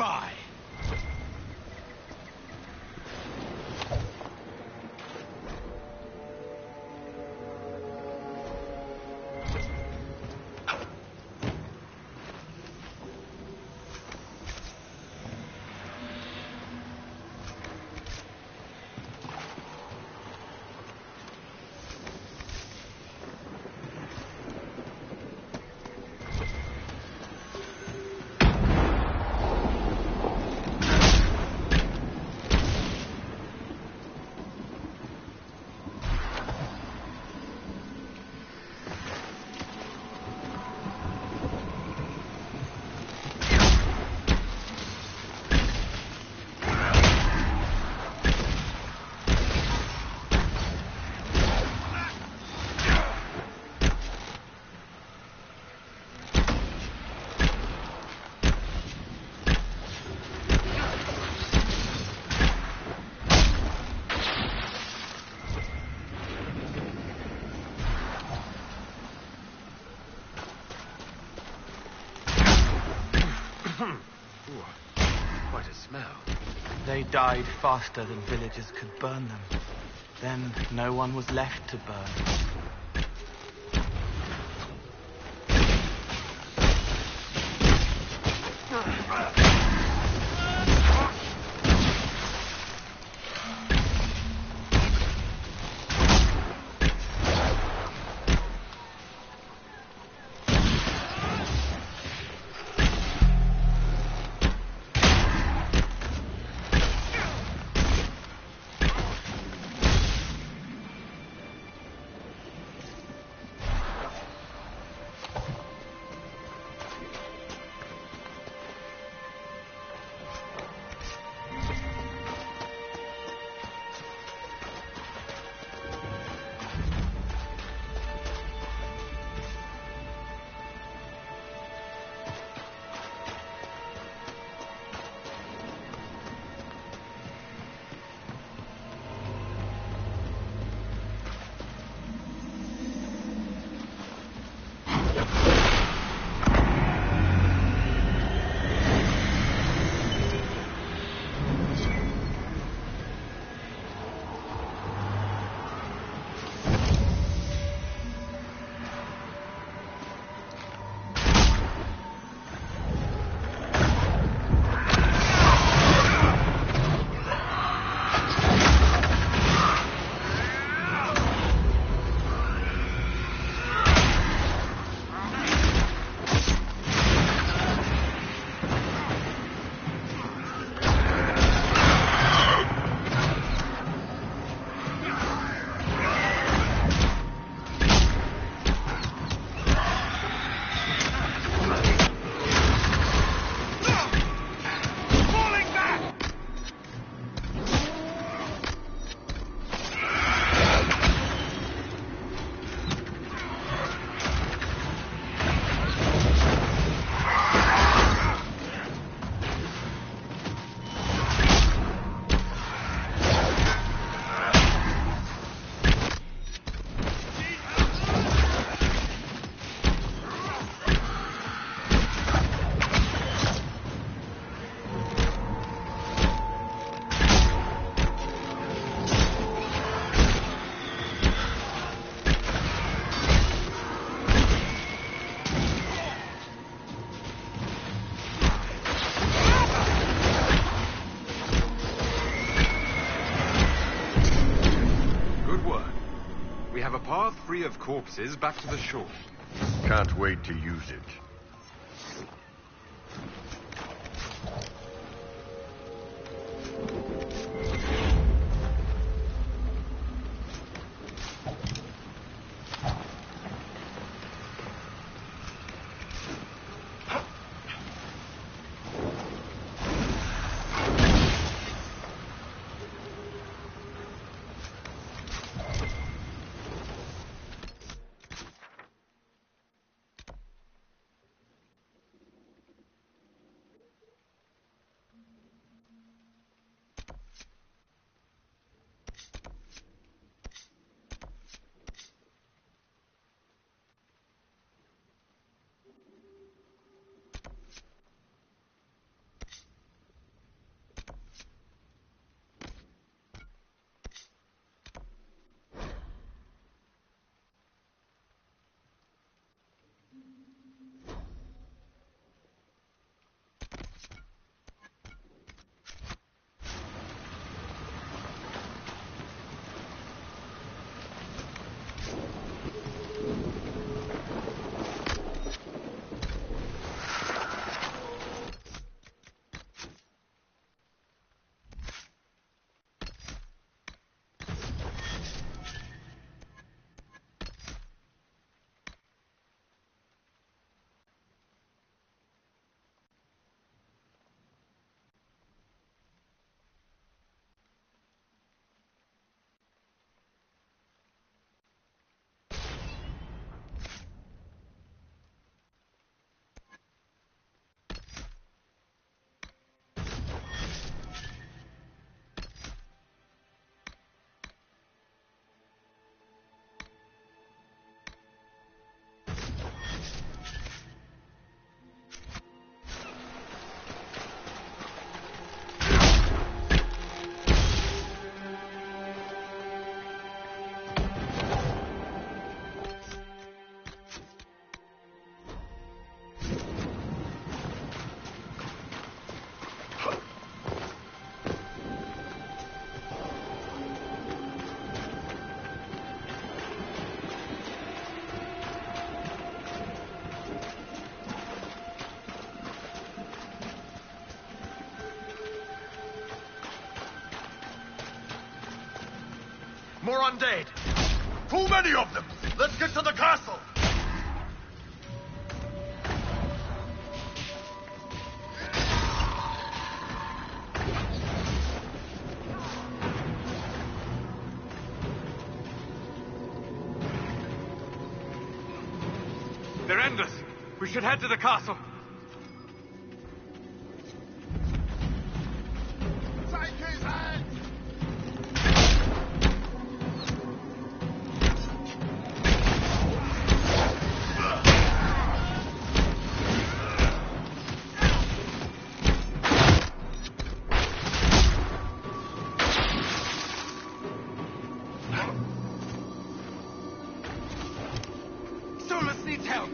spy. Quite a smell. They died faster than villagers could burn them. Then no one was left to burn. Path free of corpses back to the shore. Can't wait to use it. More undead. Too many of them! Let's get to the castle! They're endless. We should head to the castle. Take his hand! Solus needs help.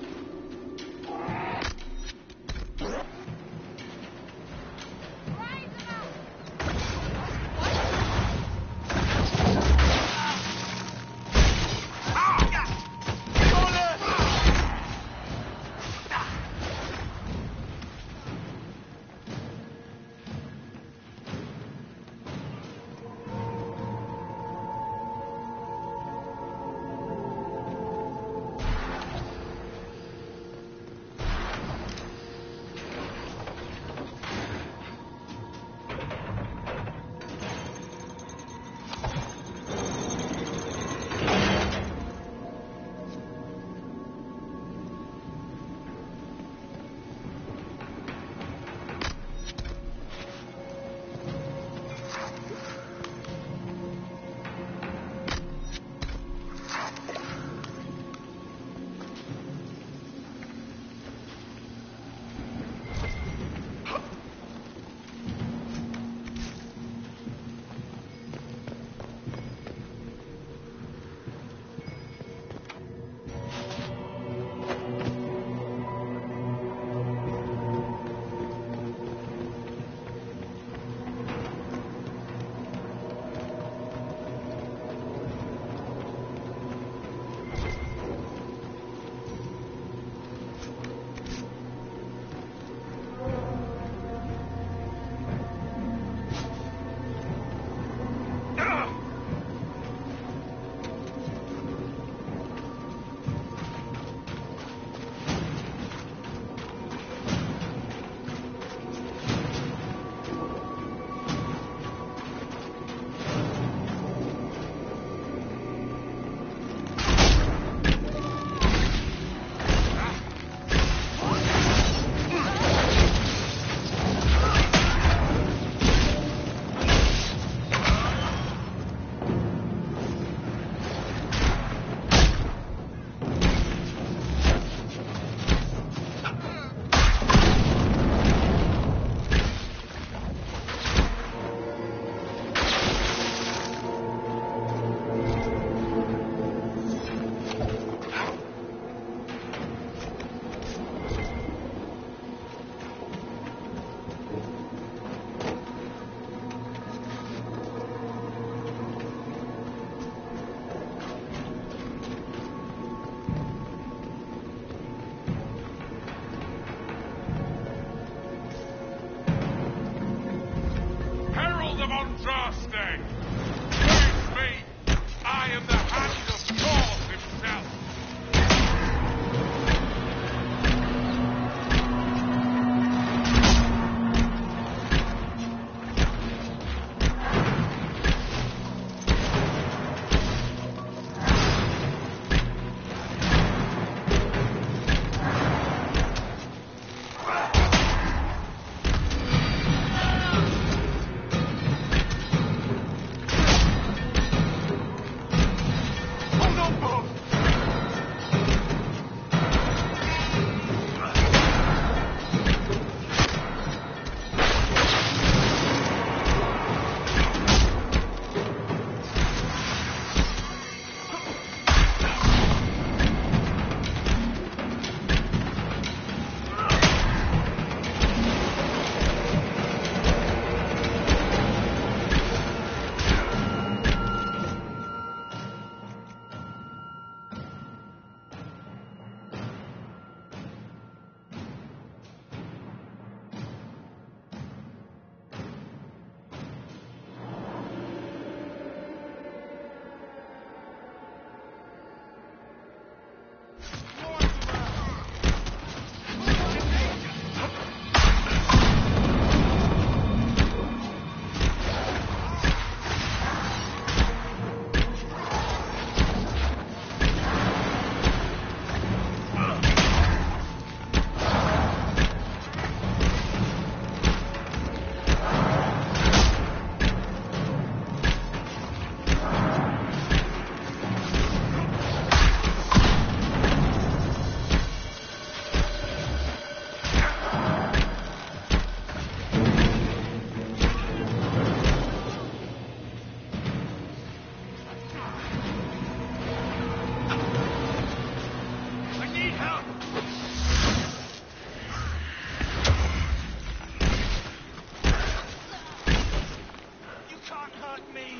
like me.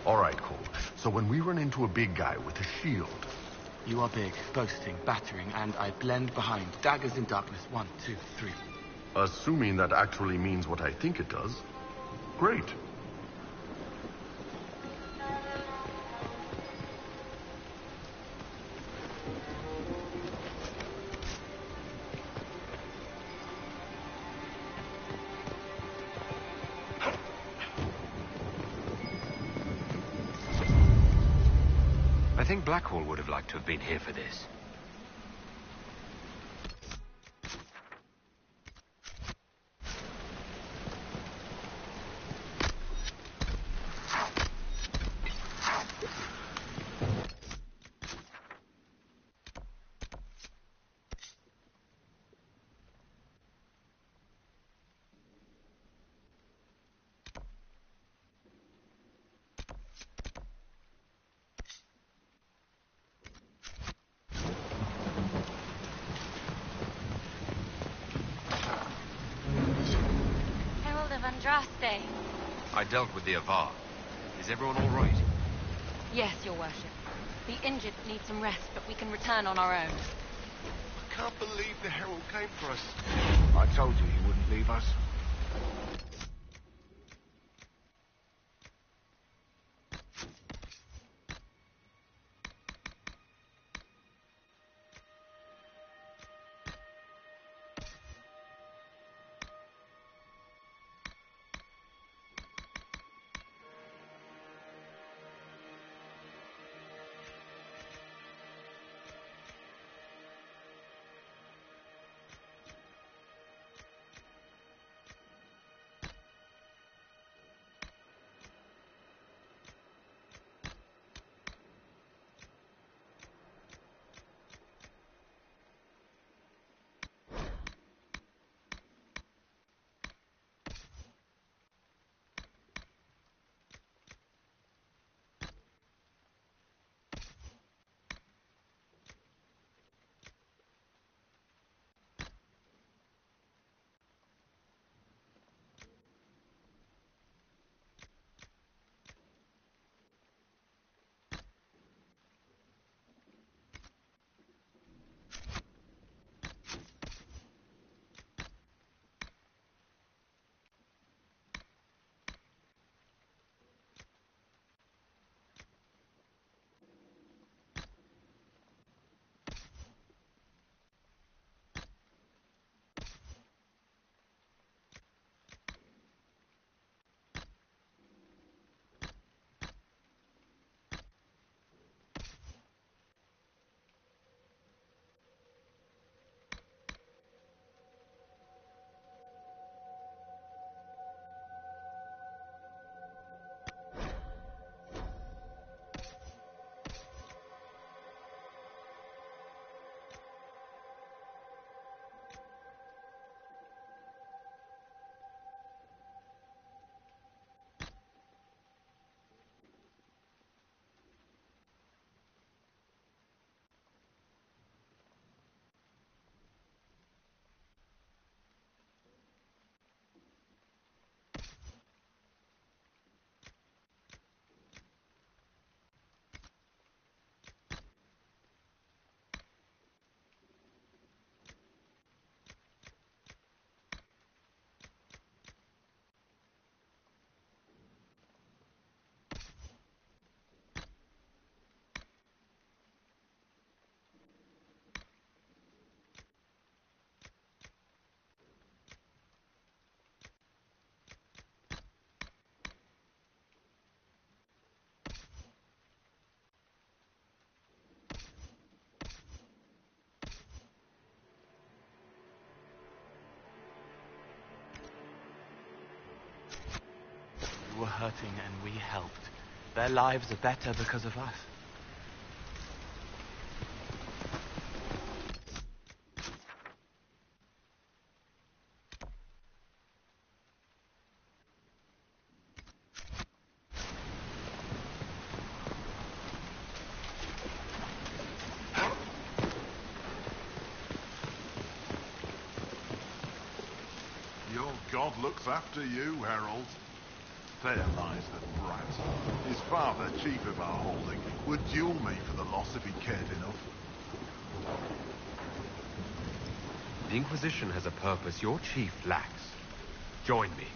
All right, Cole. So when we run into a big guy with a shield... You are big, boasting, battering, and I blend behind. Daggers in darkness. 1, 2, 3. Assuming that actually means what I think it does. Great. I think Blackwall would have liked to have been here for this. Andraste. I dealt with the Avar. Is everyone all right? Yes, Your Worship. The injured need some rest, but we can return on our own. I can't believe the Herald came for us. I told you he wouldn't leave us. Were hurting and we helped. Their lives are better because of us. God looks after you, Harold. There lies the brat. His father, chief of our holding, would duel me for the loss if he cared enough. The Inquisition has a purpose your chief lacks. Join me.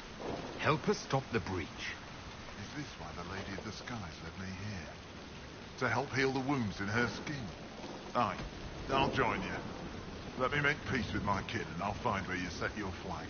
Help us stop the breach. Is this why the Lady of the Skies led me here? To help heal the wounds in her skin? Aye, I'll join you. Let me make peace with my kid and I'll find where you set your flag.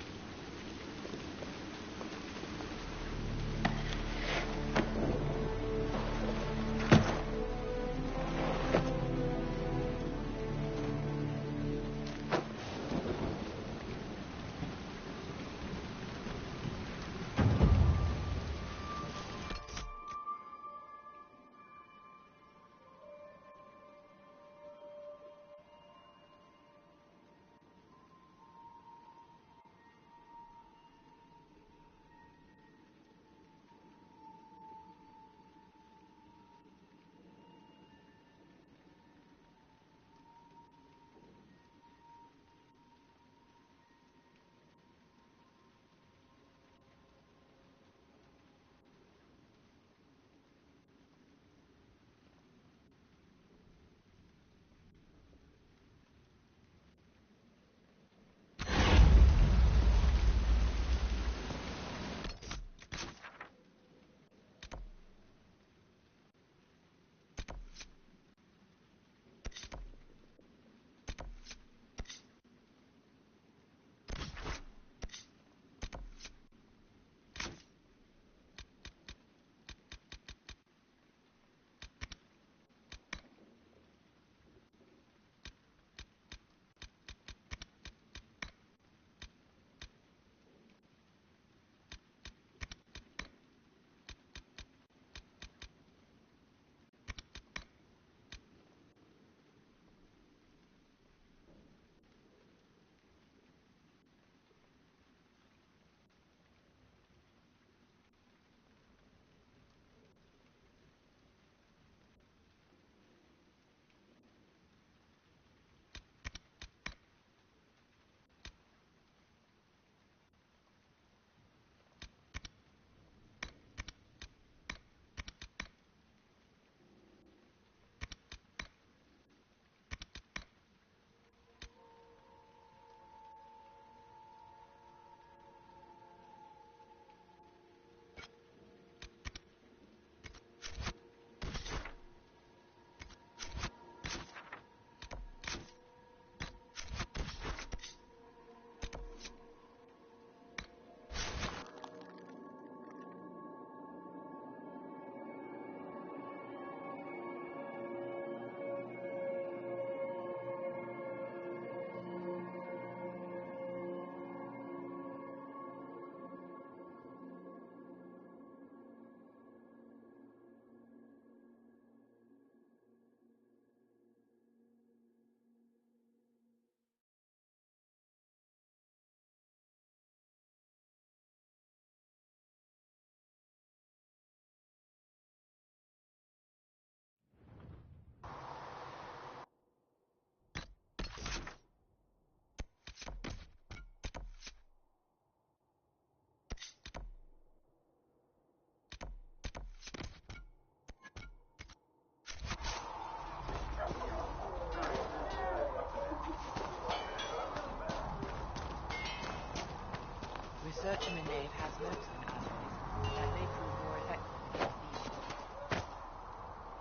Researching the nave has notes on alloys that may prove more effective than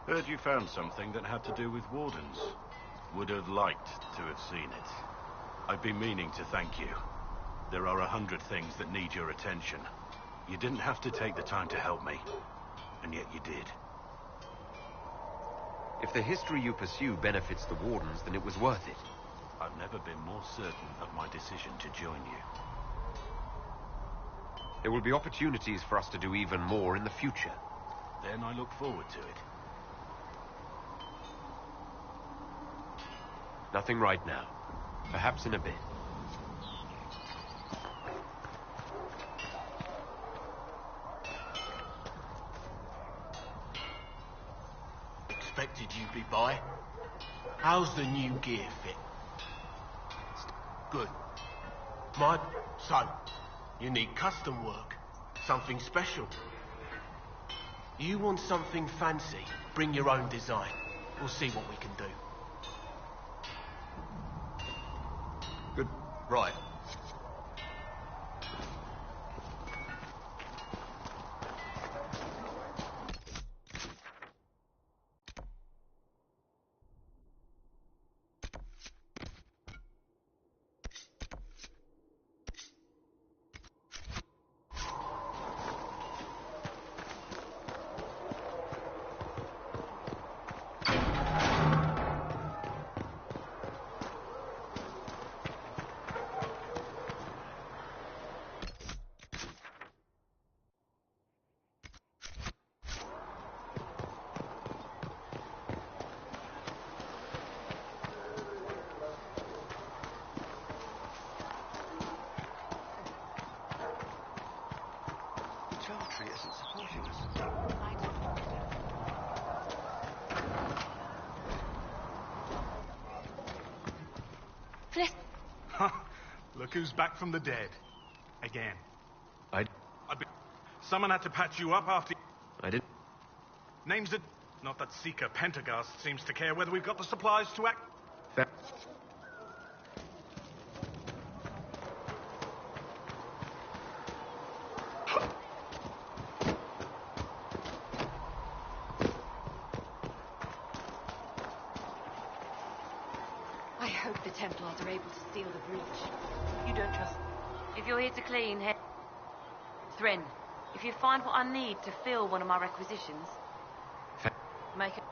these. Heard you found something that had to do with wardens. Would have liked to have seen it. I've been meaning to thank you. There are 100 things that need your attention. You didn't have to take the time to help me, and yet you did. If the history you pursue benefits the Wardens, then it was worth it. I've never been more certain of my decision to join you. There will be opportunities for us to do even more in the future. Then I look forward to it. Nothing right now. Perhaps in a bit. Expected you'd be by. How's the new gear fit? Good. Mine? So, You need custom work. Something special. You want something fancy? Bring your own design. We'll see what we can do. Good. Right. Isn't supporting us. Look who's back from the dead. Again. I'd be... Someone had to patch you up after... I did. Name's it... Not that Seeker Pentagast seems to care whether we've got the supplies to act... Fair. I hope the Templars are able to seal the breach. You don't trust me? If you're here to clean, head... Thren, if you find what I need to fill one of my requisitions, make it...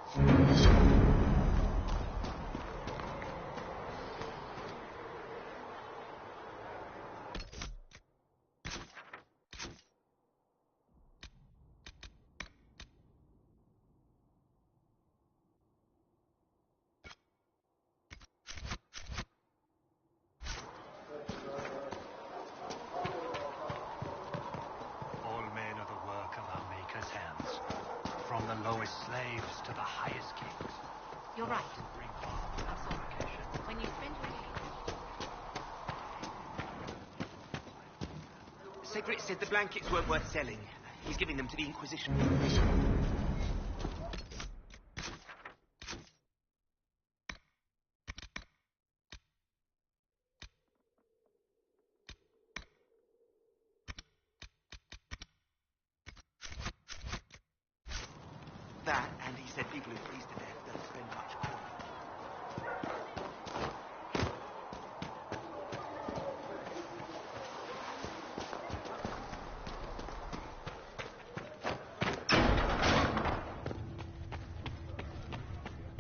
All men are the work of our Maker's hands, from the lowest slaves to the highest kings. You're right. Bring on our supplication. When you spend your day... Sigrid said the blankets weren't worth selling. He's giving them to the Inquisition. That, and he said people who freeze to death don't spend much coin.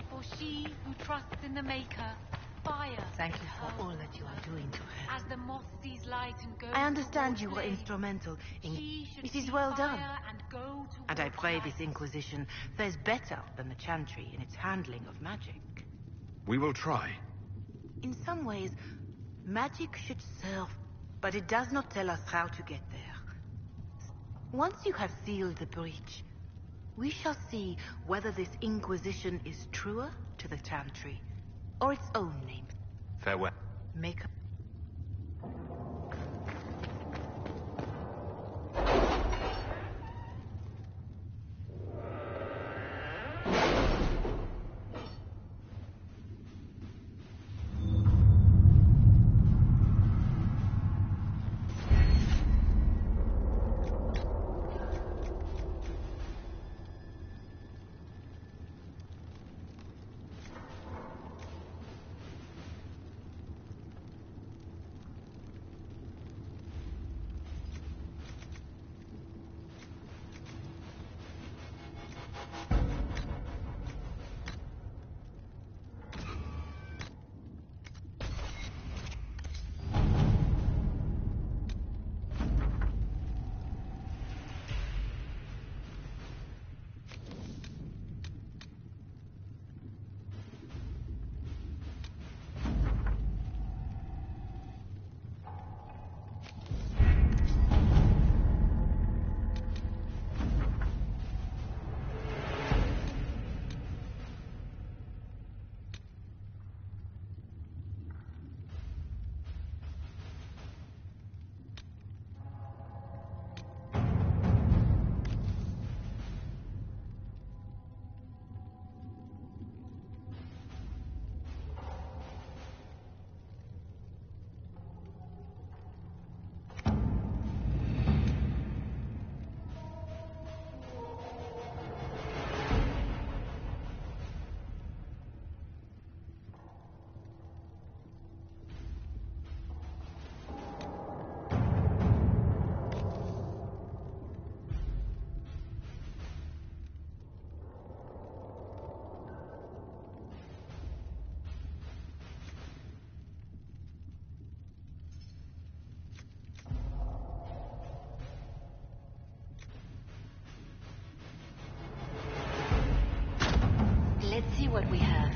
For she who trusts in the Maker, fire. Thank you for all that you are doing to her. As the moth sees light and goes I understand towards you were flame, instrumental in... she should It is see well fire done. And go And I towards pray light. this Inquisition fares better than the Chantry in its handling of magic. We will try. In some ways, magic should serve, but it does not tell us how to get there. Once you have sealed the breach, we shall see whether this Inquisition is truer to the Chantry, or its own name. Farewell. Make a... see what we have.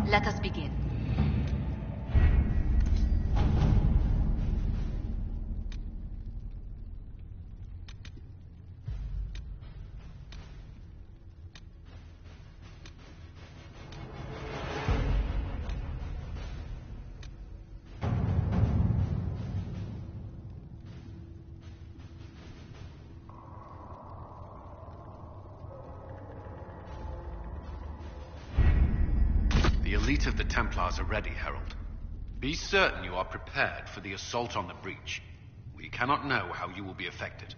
Let us begin. The elite of the Templars are ready, Herald. Be certain you are prepared for the assault on the breach. We cannot know how you will be affected.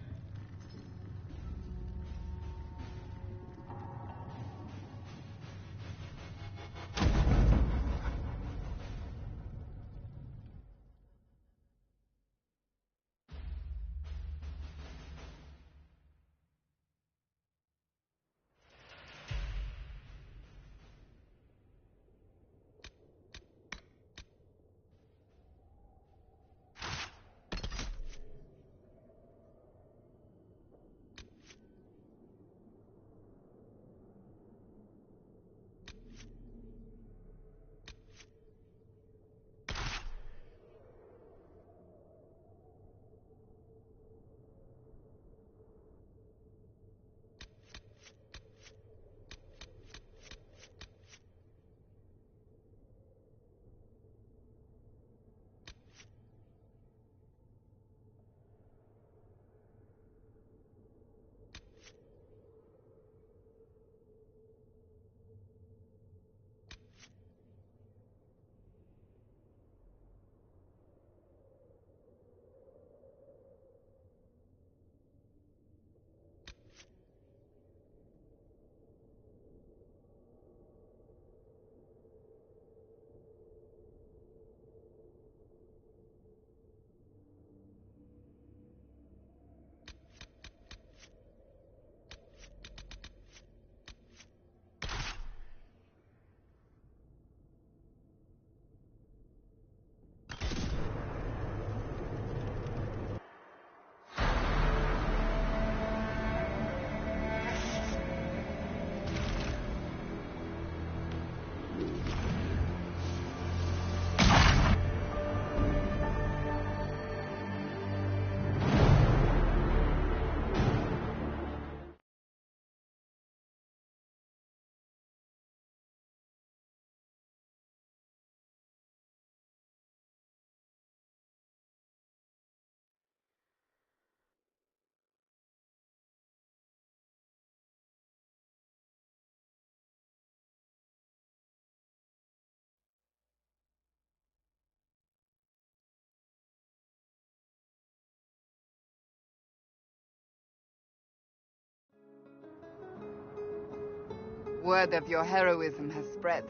Word of your heroism has spread.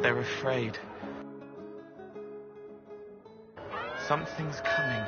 They're afraid. Something's coming.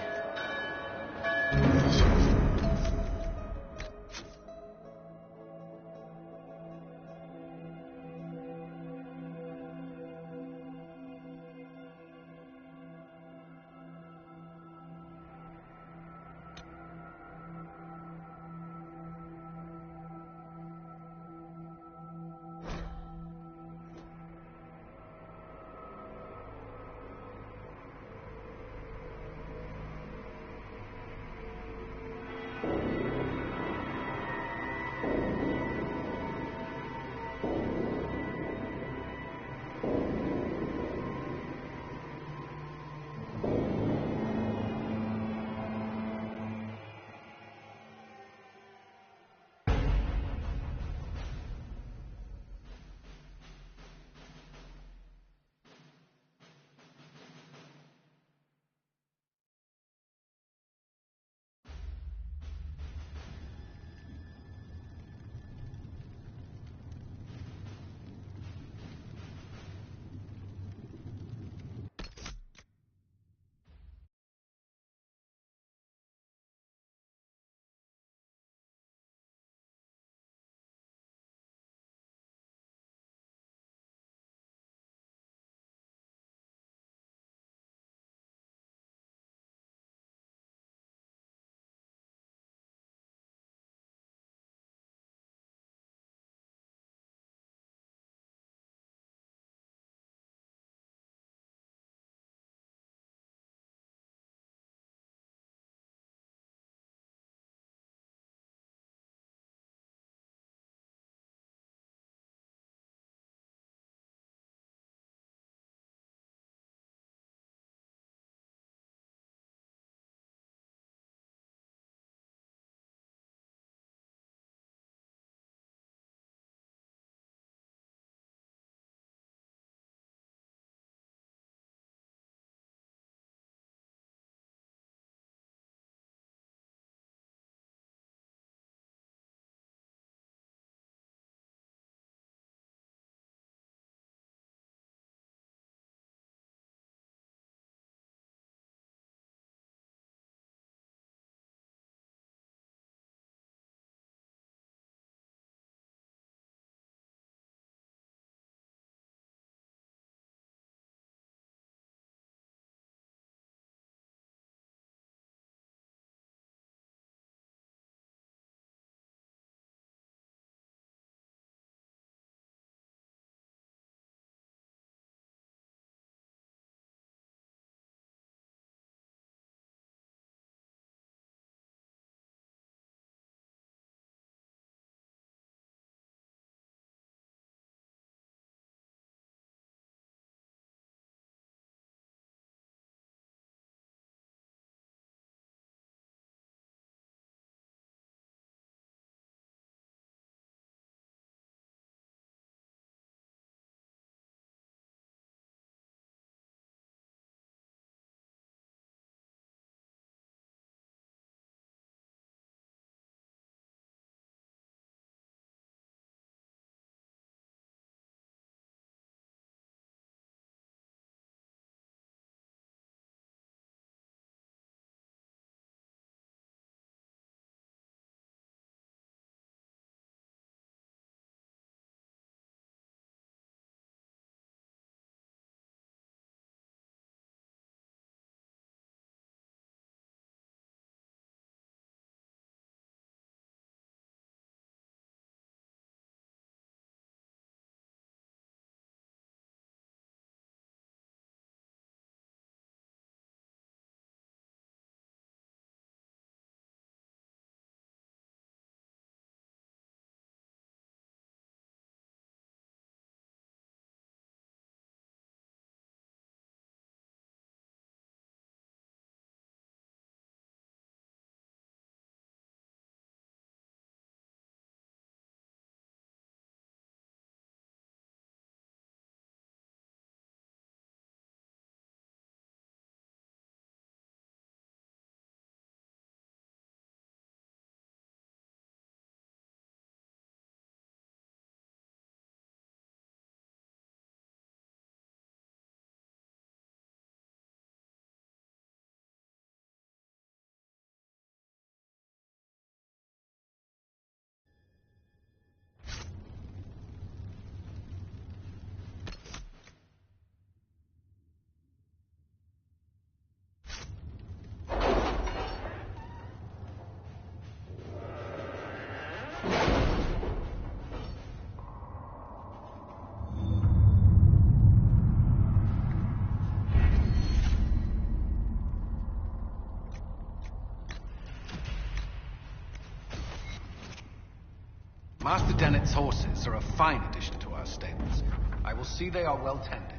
Master Dennett's horses are a fine addition to our stables. I will see they are well tended.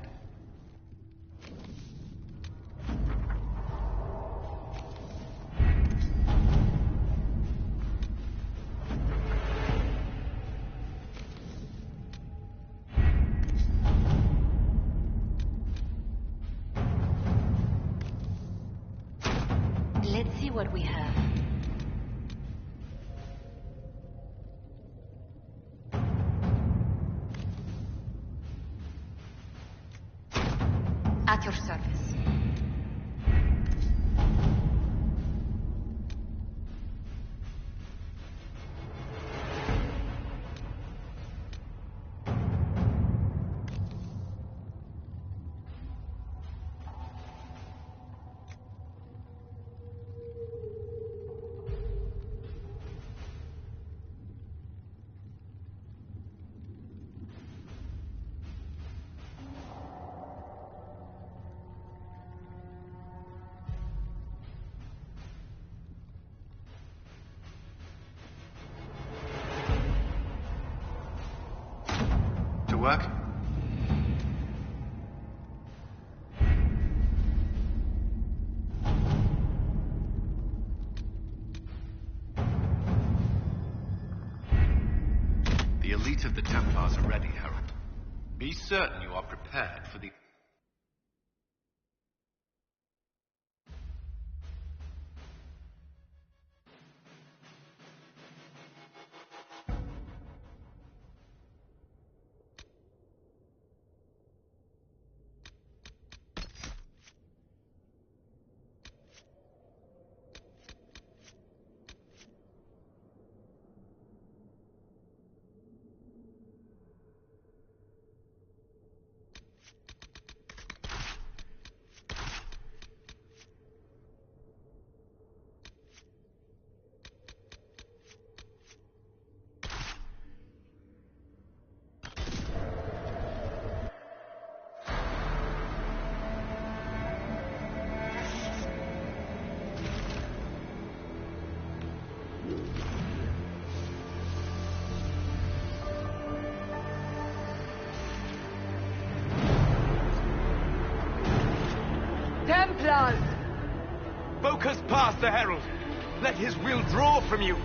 Let's see what we have. At your service. Work? The elite of the Templars are ready, Herald. Be certain you are prepared for the... Templars! Focus past the Herald. Let his will draw from you.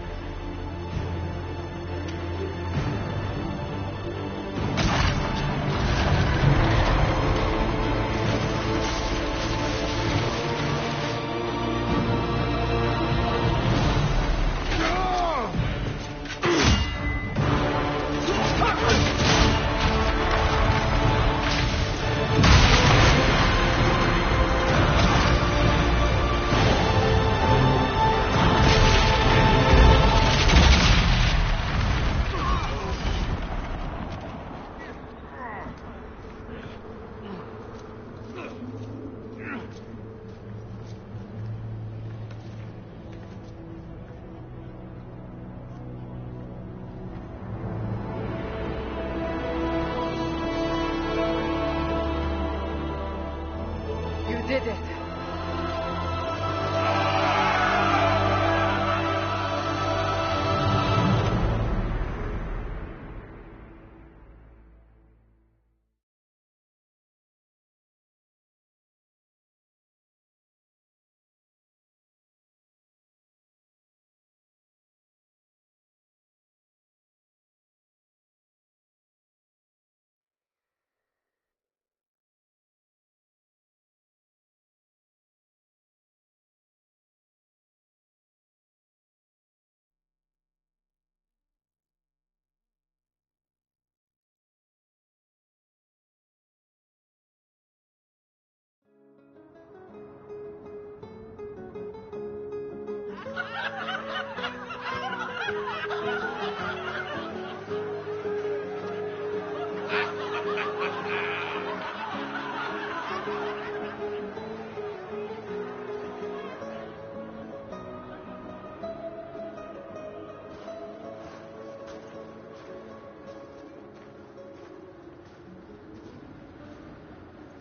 Did it.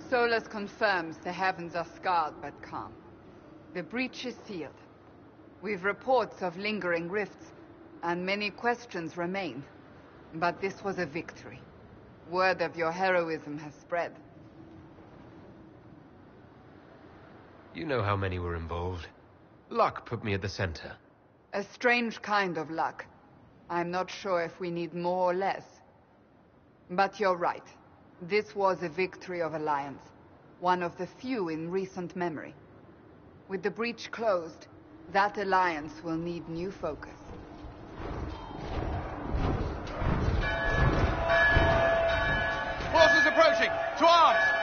Solus confirms the heavens are scarred but calm. The breach is sealed. We've reports of lingering rifts, and many questions remain. But this was a victory. Word of your heroism has spread. You know how many were involved. Luck put me at the center. A strange kind of luck. I'm not sure if we need more or less. But you're right. This was a victory of Alliance. One of the few in recent memory. With the breach closed, that alliance will need new focus. Forces approaching! To arms!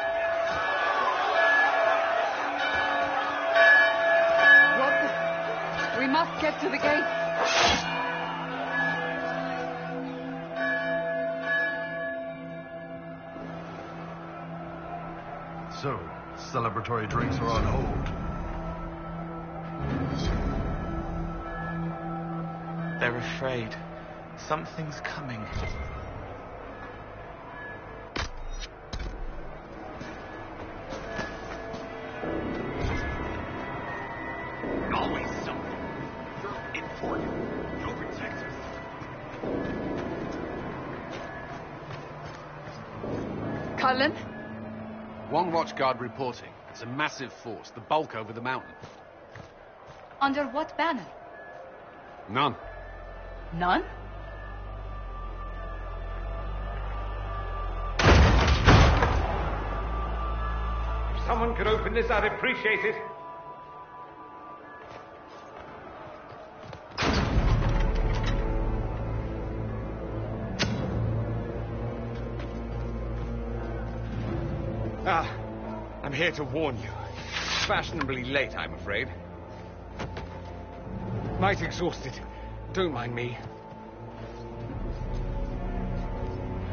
We must get to the gate. So, celebratory drinks are on hold. They're afraid. Something's coming. Always something. You're in for you. You'll protect us. Cullen? One watchguard reporting. It's a massive force, the bulk over the mountain. Under what banner? None. None? If someone could open this, I'd appreciate it. I'm here to warn you. Fashionably late, I'm afraid. Might exhausted. Don't mind me.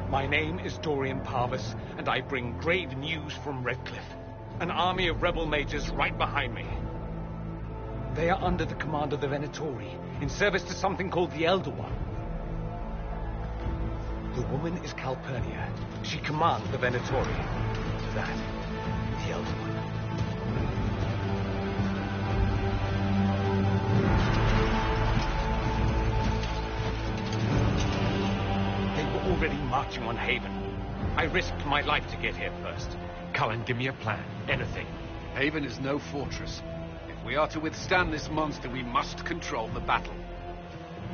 My name is Dorian Parvis, and I bring grave news from Redcliffe. An army of rebel mages right behind me. They are under the command of the Venatori, in service to something called the Elder One. The woman is Calpurnia. She commands the Venatori. That, the Elder One. Already marching on Haven. I risked my life to get here first. Cullen, give me a plan. Anything. Haven is no fortress. If we are to withstand this monster, we must control the battle.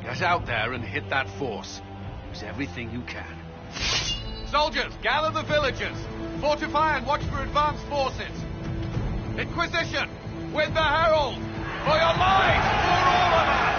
Get out there and hit that force. Use everything you can. Soldiers, gather the villagers. Fortify and watch for advanced forces. Inquisition, with the Herald! For your lives! For all of us!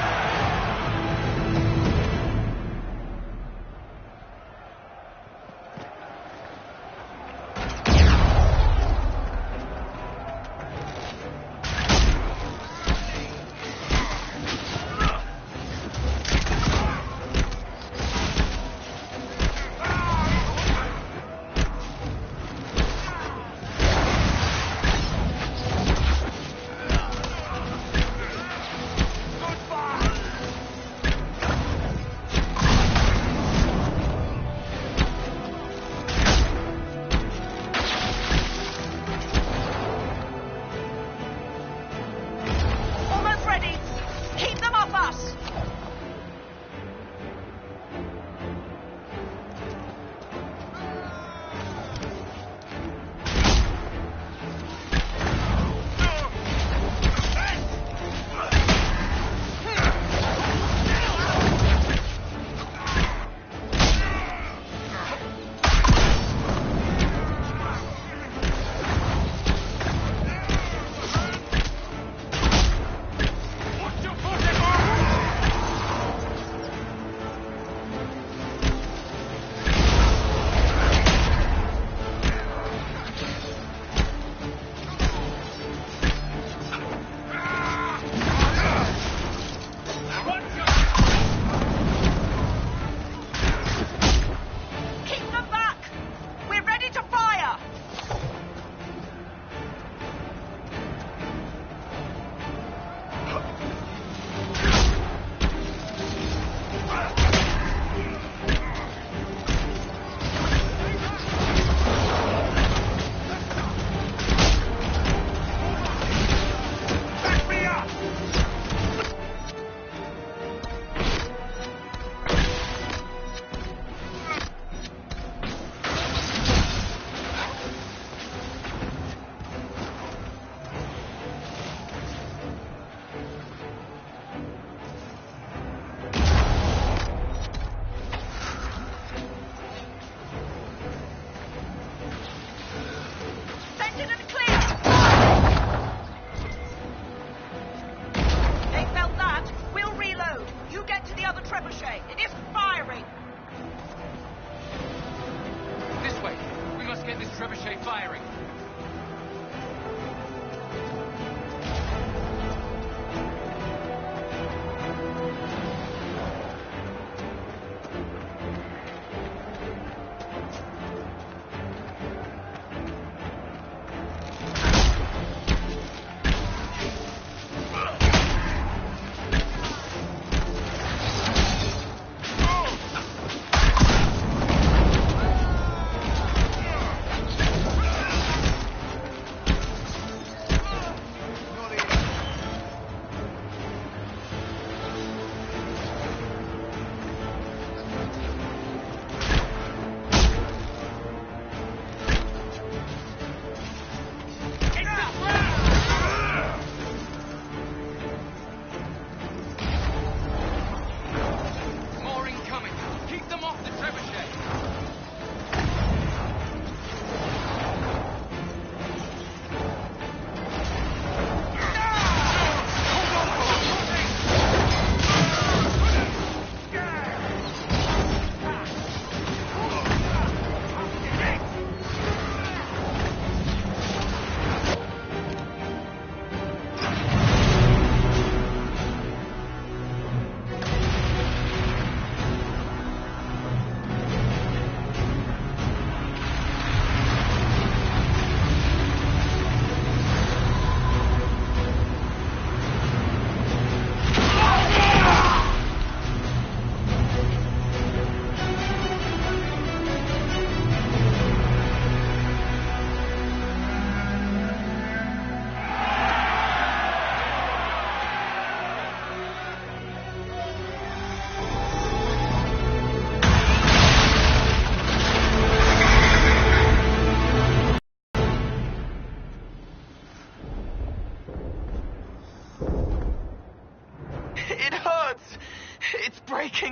trebuchet firing.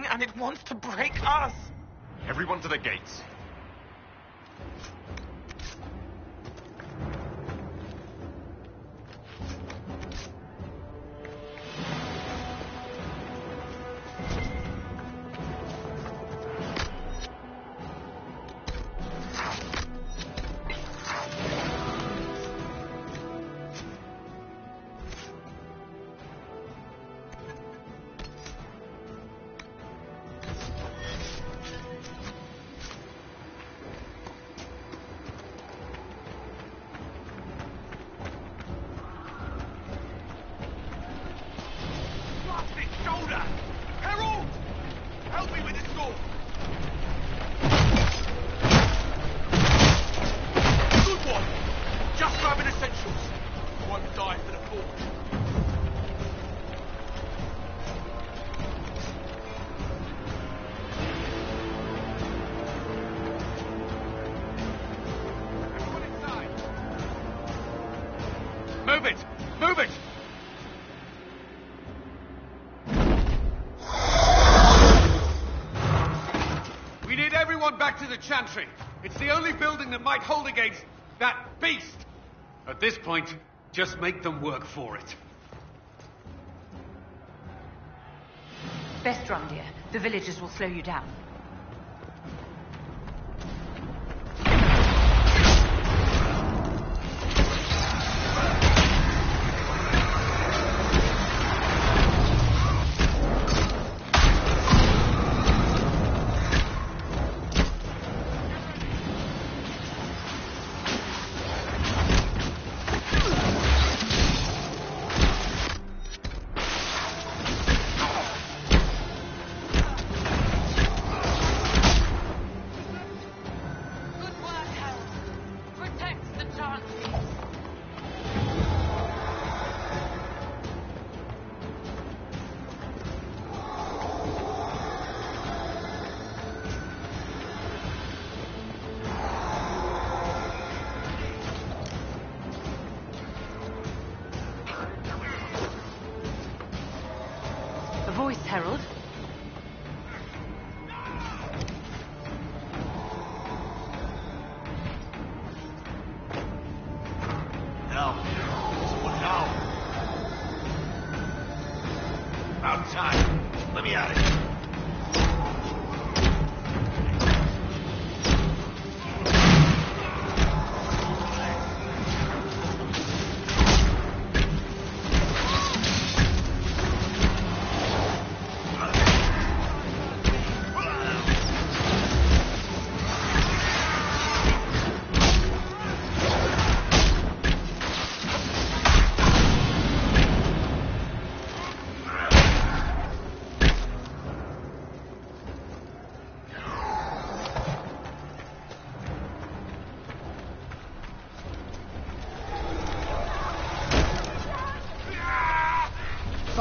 And it wants to break us. Everyone to the gates. Move it! Move it! We need everyone back to the Chantry. It's the only building that might hold against that beast. At this point, just make them work for it. Best run, dear. The villagers will slow you down.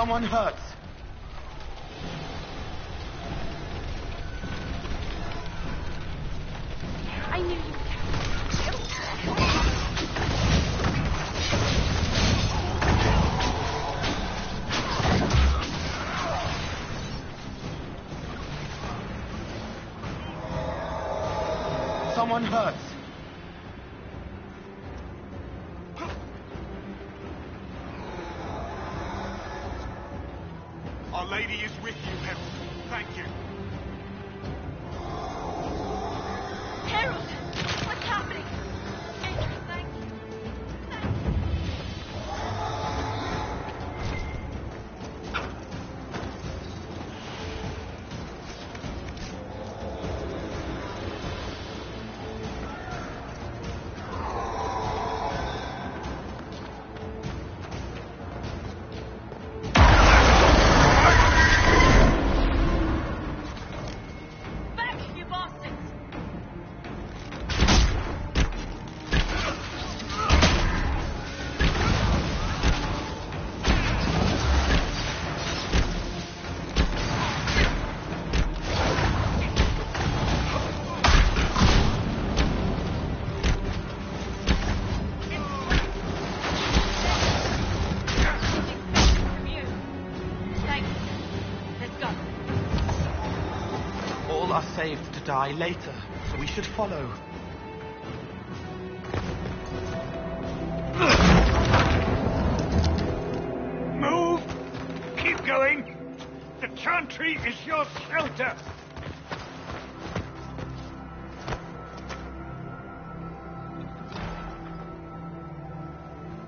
Someone hurts. I knew you. Someone hurts. Our Lady is with you, Herald. Thank you. Harold! What's happening? Thank you. Back, you bastards! From you. Thanks. Let's go. All are saved to die later, so we should follow. Move! Keep going! The chantry is your shelter!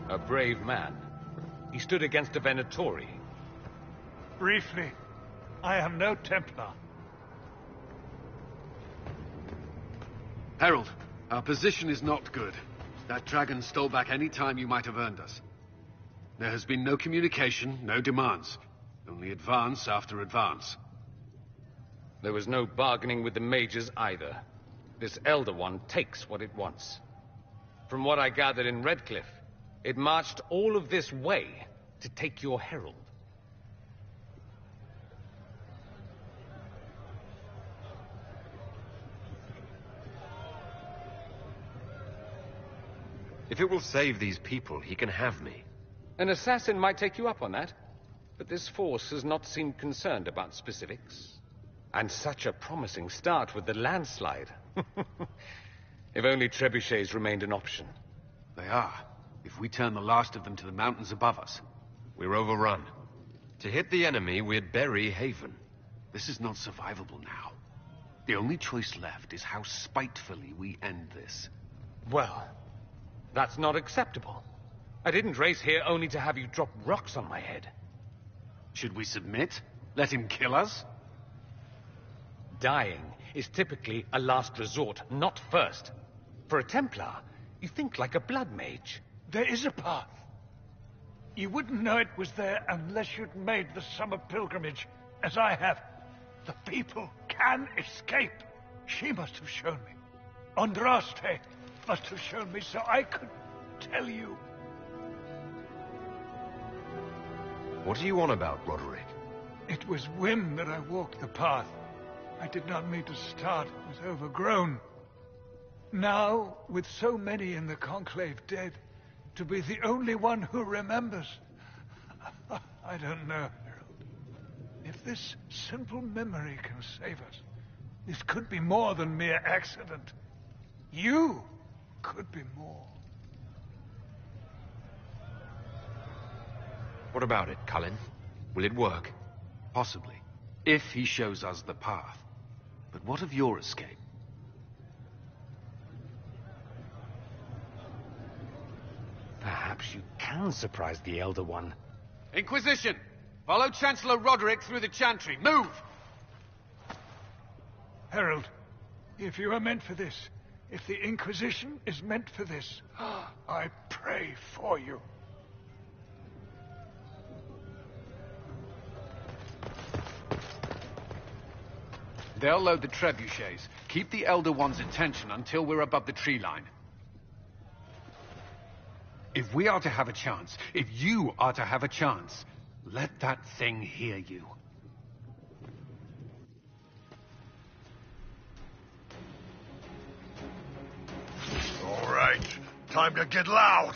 A brave man. He stood against a Venatori. Briefly, I am no Templar. Herald, our position is not good. That dragon stole back any time you might have earned us. There has been no communication, no demands. Only advance after advance. There was no bargaining with the mages either. This Elder One takes what it wants. From what I gathered in Redcliffe, it marched all of this way to take your herald. If it will save these people, he can have me. An assassin might take you up on that, but this force has not seemed concerned about specifics. And such a promising start with the landslide. If only trebuchets remained an option. They are. If we turn the last of them to the mountains above us. We're overrun. To hit the enemy, we'd bury Haven. This is not survivable now. The only choice left is how spitefully we end this. Well, that's not acceptable. I didn't race here only to have you drop rocks on my head. Should we submit? Let him kill us? Dying is typically a last resort, not first. For a Templar, you think like a blood mage. There is a path. You wouldn't know it was there unless you'd made the summer pilgrimage, as I have. The people can escape. She must have shown me. Andraste must have shown me so I could tell you. What are you on about, Roderick? It was whim that I walked the path. I did not mean to start. It was overgrown. Now, with so many in the Conclave dead, to be the only one who remembers. I don't know, Harold. If this simple memory can save us, this could be more than mere accident. You could be more. What about it, Cullen? Will it work? Possibly. If he shows us the path. But what of your escape? Perhaps you can surprise the Elder One. Inquisition! Follow Chancellor Roderick through the Chantry. Move! Harold, if you are meant for this, if the Inquisition is meant for this, I pray for you. They'll load the trebuchets. Keep the Elder One's attention until we're above the tree line. If we are to have a chance, if you are to have a chance, Let that thing hear you. All right, time to get loud.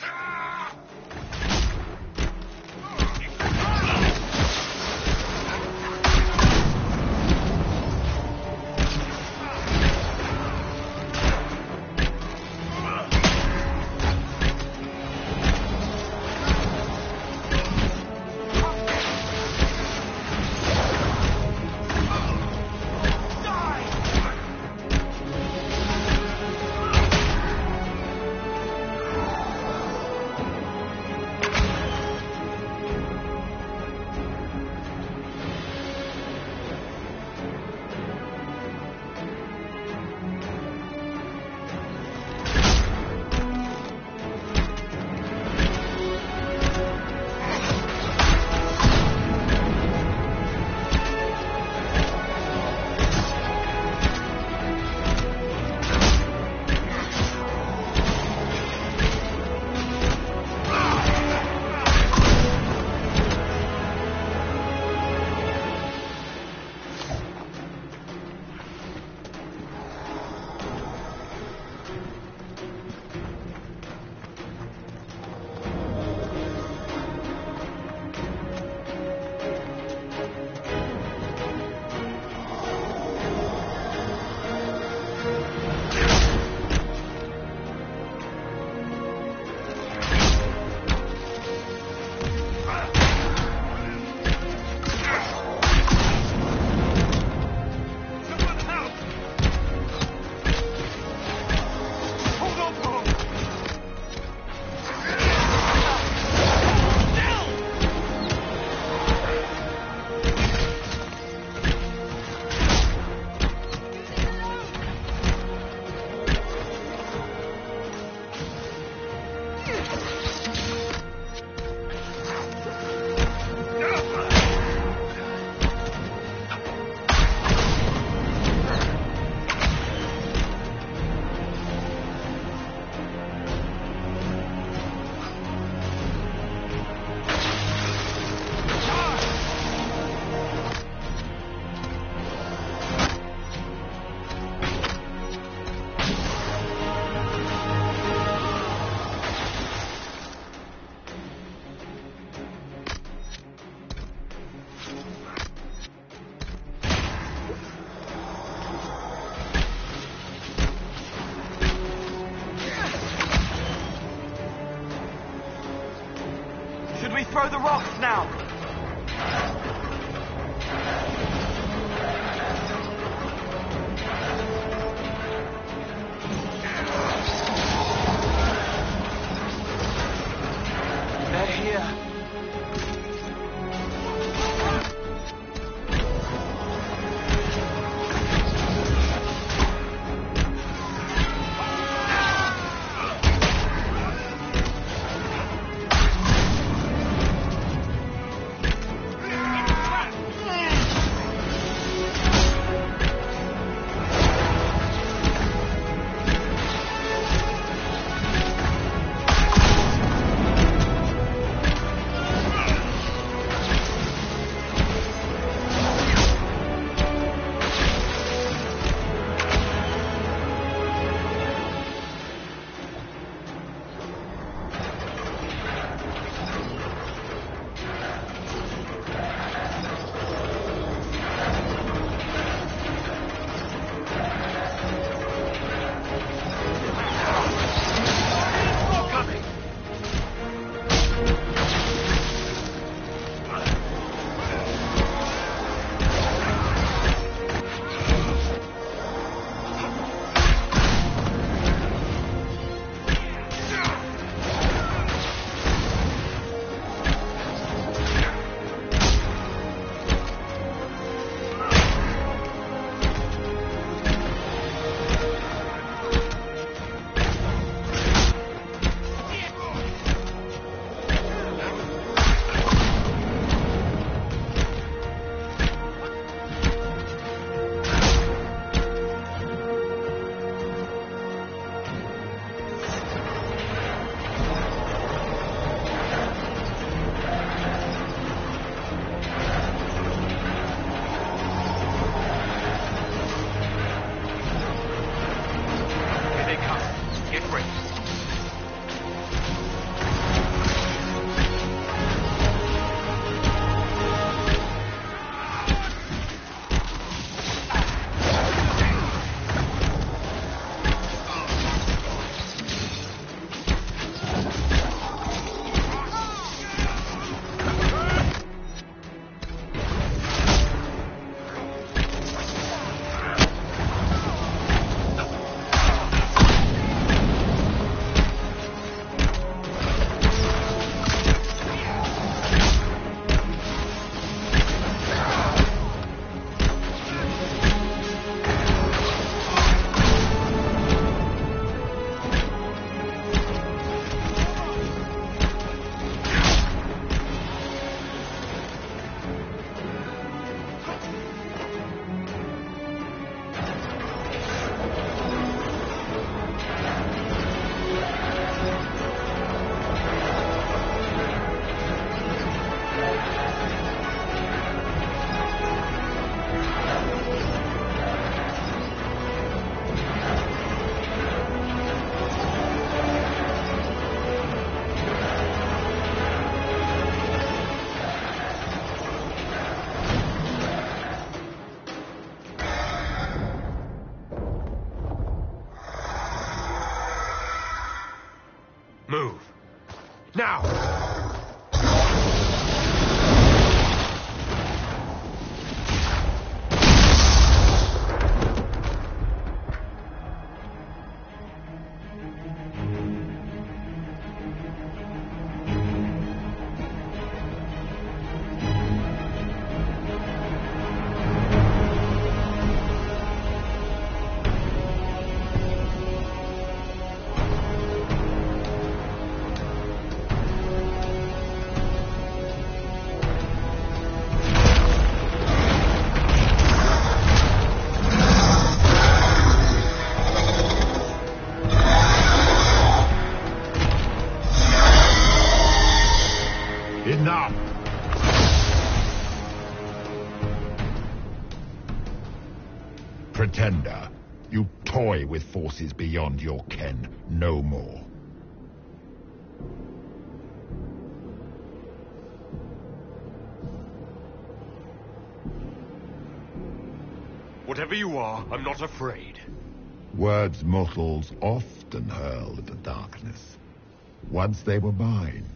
Should we throw the rocks now? They're here. Move. Now! Enough! Pretender, you toy with forces beyond your ken. No more. Whatever you are, I'm not afraid. Words mortals often hurl at the darkness. Once they were mine,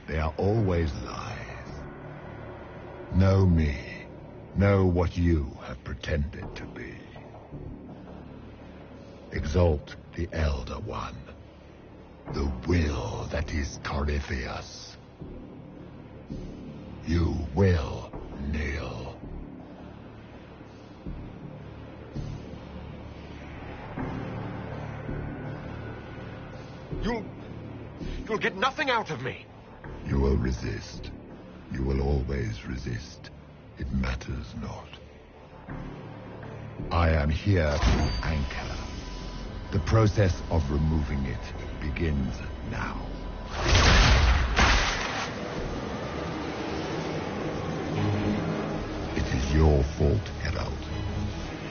they are always lies. Know me. Know what you have pretended to be. Exalt the Elder One. The will that is Corypheus. You will kneel. You'll get nothing out of me. You will resist. You will always resist. It matters not. I am here to anchor. The process of removing it begins now. It is your fault, Herald.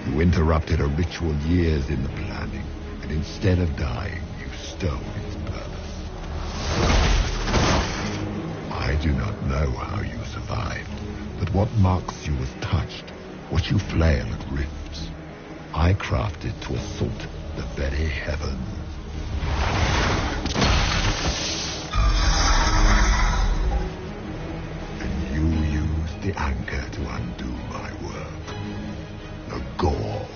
You interrupted a ritual years in the planning, and instead of dying, you stole its purpose. I do not know how you survived, but what marks you as touched, what you flail at rifts, I crafted to assault the very heavens. And you used the anchor to undo my work. The gore.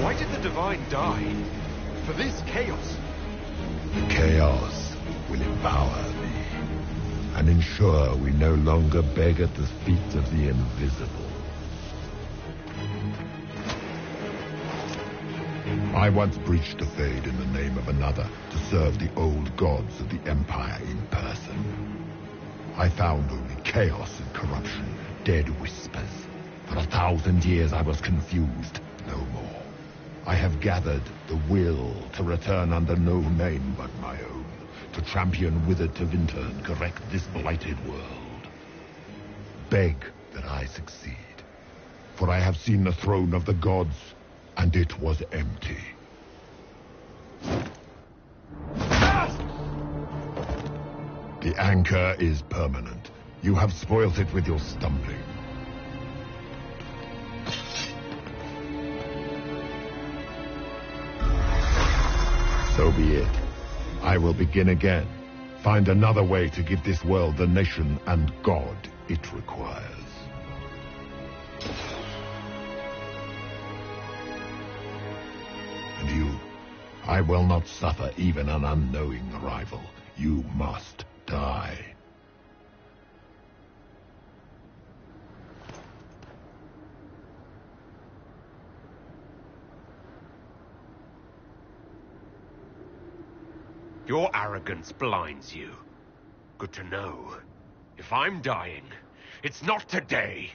Why did the Divine die? For this chaos? The chaos will empower me and ensure we no longer beg at the feet of the invisible. I once breached a Fade in the name of another to serve the old gods of the Empire in person. I found only chaos and corruption, dead whispers. For 1,000 years I was confused, no more. I have gathered the will to return under no name but my own, to champion withered to winter and correct this blighted world. Beg that I succeed, for I have seen the throne of the gods, and it was empty. The anchor is permanent. You have spoilt it with your stumbling. So be it. I will begin again. Find another way to give this world the nation and God it requires. And you, I will not suffer even an unknowing arrival. You must die. Your arrogance blinds you. Good to know. If I'm dying, it's not today.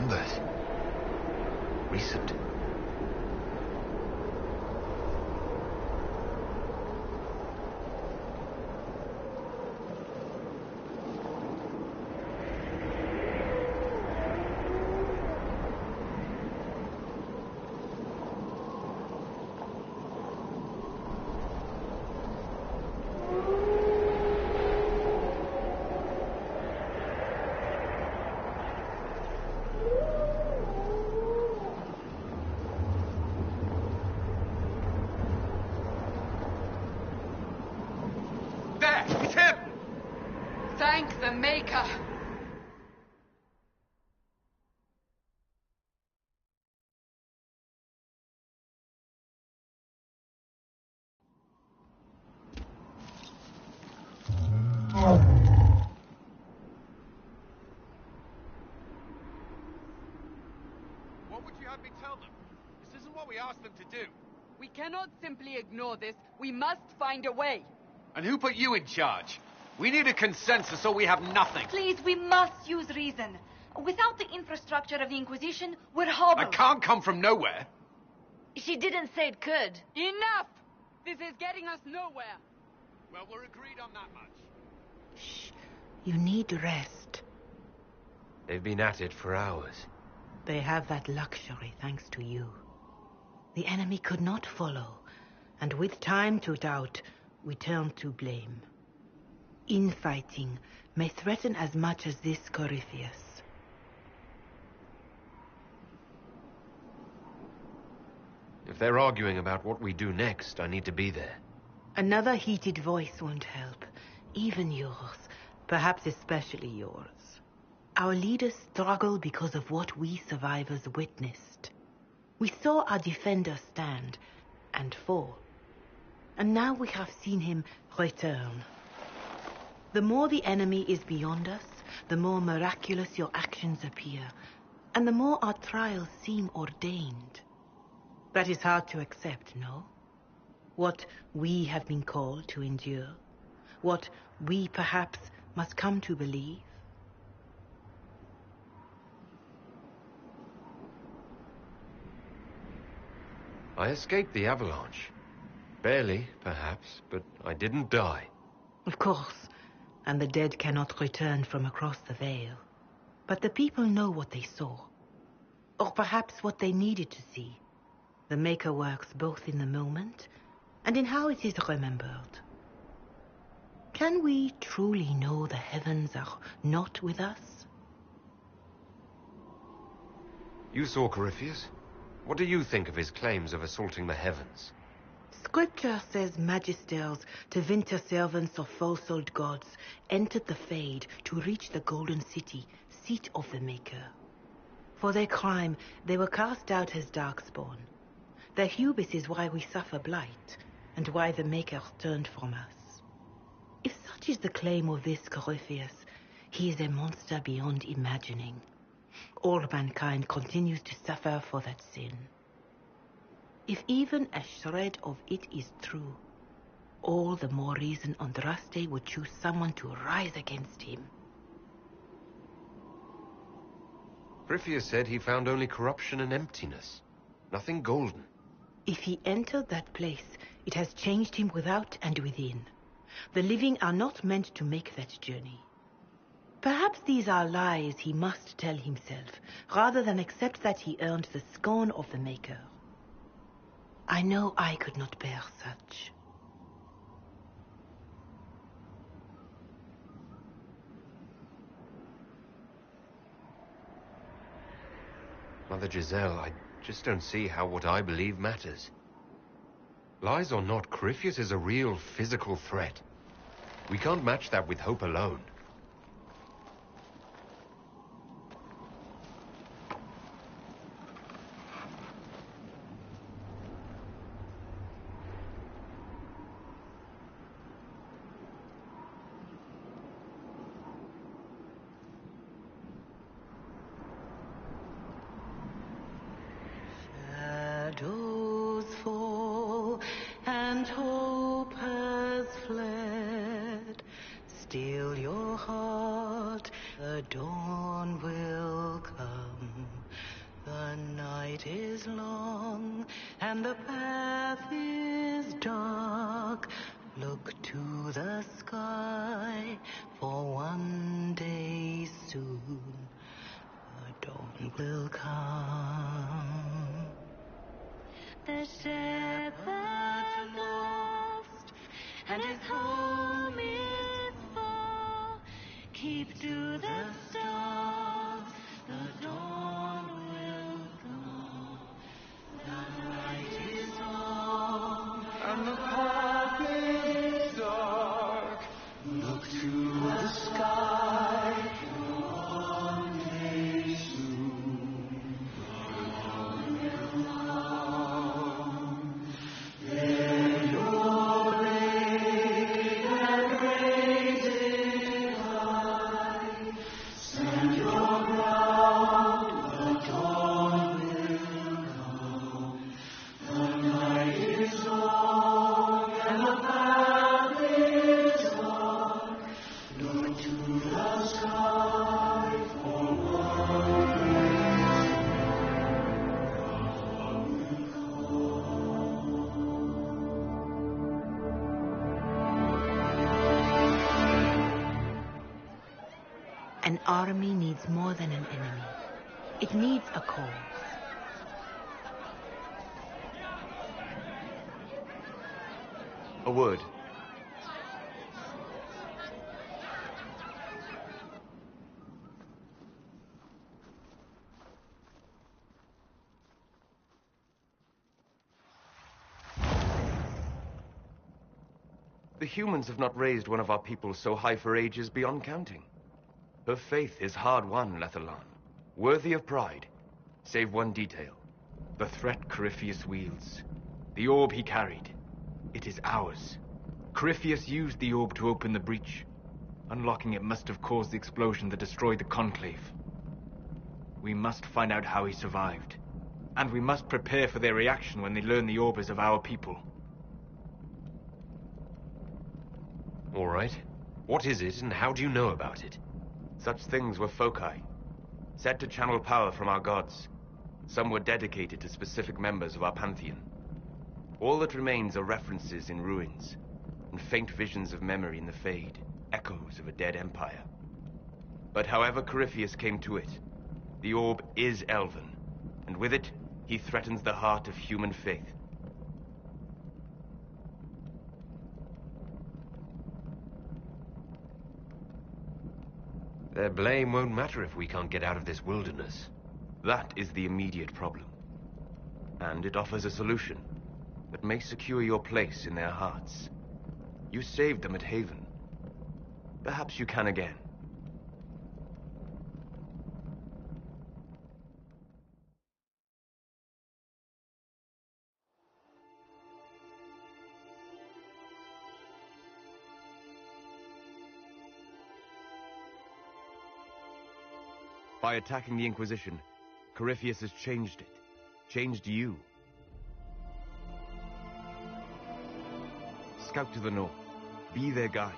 Numbers. Recent. Thank the Maker. What would you have me tell them? This isn't what we asked them to do. We cannot simply ignore this. We must find a way. And who put you in charge? We need a consensus or we have nothing. Please, we must use reason. Without the infrastructure of the Inquisition, we're hobbled. I can't come from nowhere. She didn't say it could. Enough! This is getting us nowhere. Well, we're agreed on that much. Shh. You need rest. They've been at it for hours. They have that luxury thanks to you. The enemy could not follow, and with time to doubt, we turn to blame. Infighting may threaten as much as this Corypheus. If they're arguing about what we do next, I need to be there. Another heated voice won't help. Even yours. Perhaps especially yours. Our leaders struggle because of what we survivors witnessed. We saw our defender stand and fall. And now we have seen him return. The more the enemy is beyond us, the more miraculous your actions appear, and the more our trials seem ordained. That is hard to accept, no? What we have been called to endure, what we perhaps must come to believe. I escaped the avalanche. Barely, perhaps, but I didn't die. Of course, and the dead cannot return from across the veil. But the people know what they saw. Or perhaps what they needed to see. The Maker works both in the moment and in how it is remembered. Can we truly know the heavens are not with us? You saw Corypheus? What do you think of his claims of assaulting the heavens? Scripture says magisters, to winter servants of false-souled gods, entered the Fade to reach the Golden City, seat of the Maker. For their crime, they were cast out as darkspawn. Their hubris is why we suffer blight, and why the Maker turned from us. If such is the claim of this Corypheus, he is a monster beyond imagining. All mankind continues to suffer for that sin. If even a shred of it is true, all the more reason Andraste would choose someone to rise against him. Corypheus said he found only corruption and emptiness. Nothing golden. If he entered that place, it has changed him without and within. The living are not meant to make that journey. Perhaps these are lies he must tell himself, rather than accept that he earned the scorn of the Maker. I know I could not bear such. Mother Giselle, I just don't see how what I believe matters. Lies or not, Corypheus is a real physical threat. We can't match that with hope alone. Shadows fall and hope has fled. Still your heart, the dawn will come. Look to the sky, for one day soon the dawn will come. The shepherd's lost, and his home is far. Keep to the stars, the dawn will come. The night is long, and the path is dark. Look to the sky, one day soon the dawn will come. There your lake and grazing high, stand your ground, the dawn will come. The night is long, and the path is dark. Look to the sky for one day An army needs more than an enemy. It needs a cause. A word. The humans have not raised one of our people so high for ages beyond counting. Her faith is hard-won, Lethalan. Worthy of pride. Save one detail. The threat Corypheus wields. The orb he carried. It is ours. Corypheus used the orb to open the breach. Unlocking it must have caused the explosion that destroyed the Conclave. We must find out how he survived. And we must prepare for their reaction when they learn the orb is of our people. All right. What is it, and how do you know about it? Such things were foci, said to channel power from our gods. Some were dedicated to specific members of our pantheon. All that remains are references in ruins, and faint visions of memory in the Fade, echoes of a dead empire. But however Corypheus came to it, the orb is elven, and with it, he threatens the heart of human faith. Their blame won't matter if we can't get out of this wilderness. That is the immediate problem. And it offers a solution that may secure your place in their hearts. You saved them at Haven. Perhaps you can again. By attacking the Inquisition, Corypheus has changed it. Changed you. Scout to the north. Be their guide.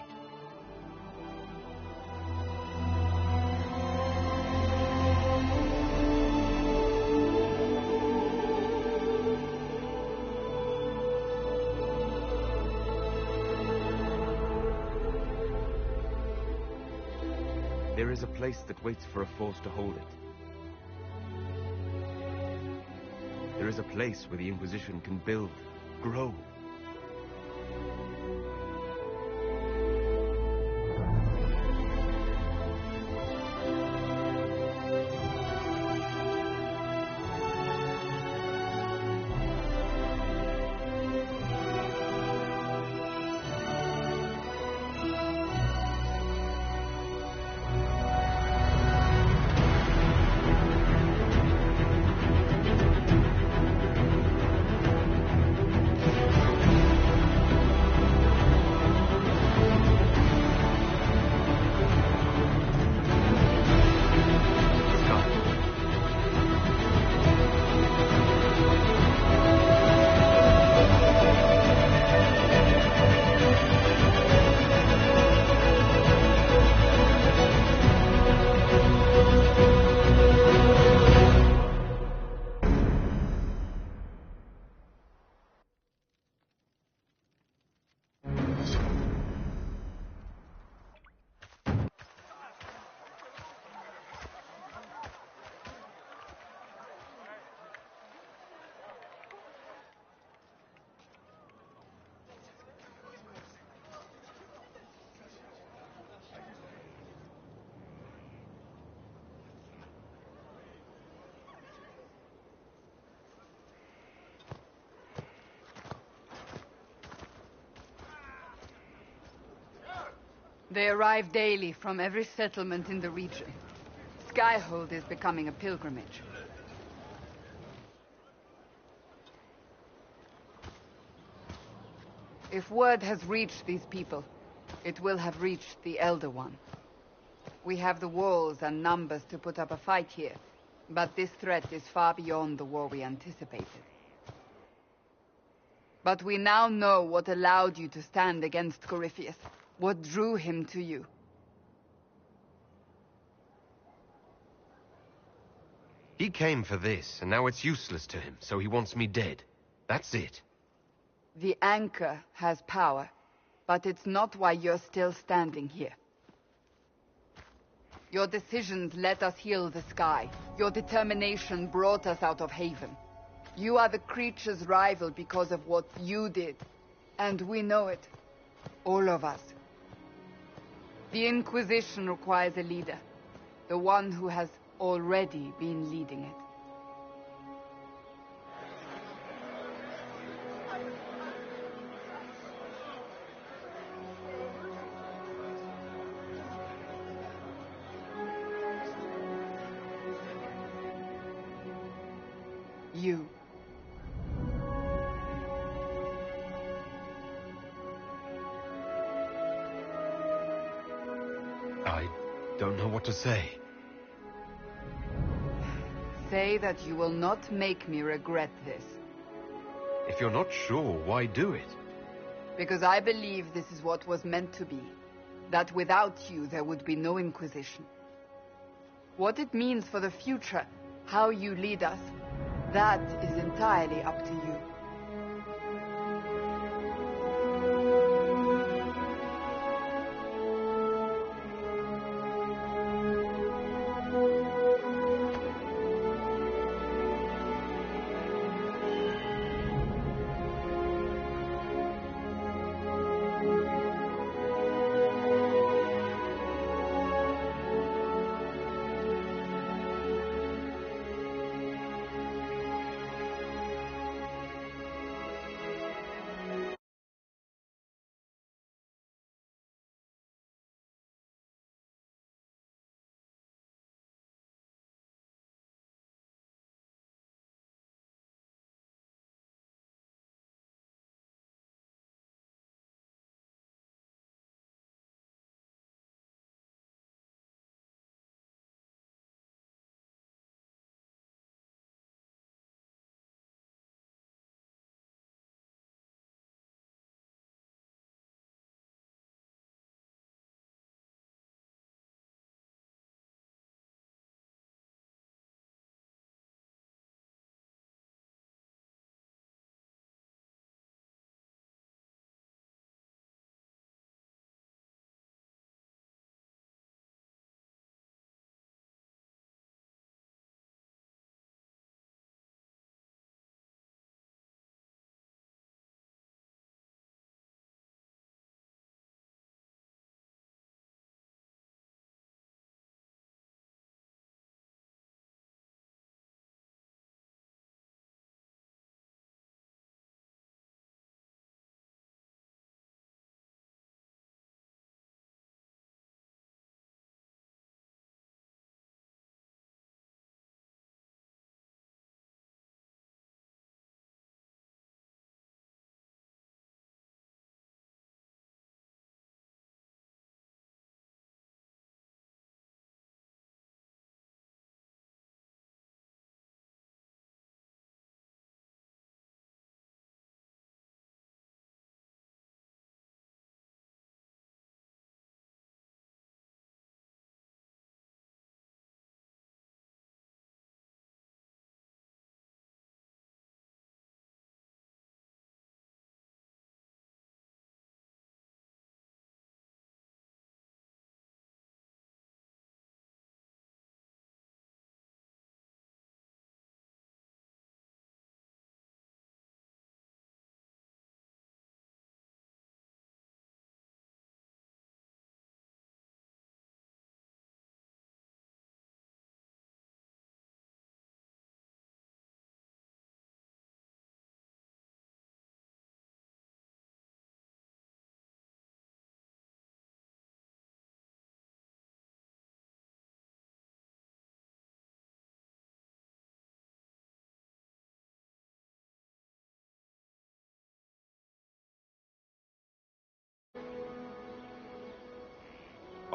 There is a place that waits for a force to hold it. There is a place where the Inquisition can build, grow. They arrive daily from every settlement in the region. Skyhold is becoming a pilgrimage. If word has reached these people, it will have reached the Elder One. We have the walls and numbers to put up a fight here, but this threat is far beyond the war we anticipated. But we now know what allowed you to stand against Corypheus, what drew him to you. He came for this, and now it's useless to him, so he wants me dead. That's it. The anchor has power, but it's not why you're still standing here. Your decisions let us heal the sky. Your determination brought us out of Haven. You are the creature's rival because of what you did. And we know it. All of us. The Inquisition requires a leader. The one who has already been leading it. You. I don't know what to say. Say that you will not make me regret this. If you're not sure, why do it? Because I believe this is what was meant to be. That without you, there would be no Inquisition. What it means for the future, how you lead us, that is entirely up to you.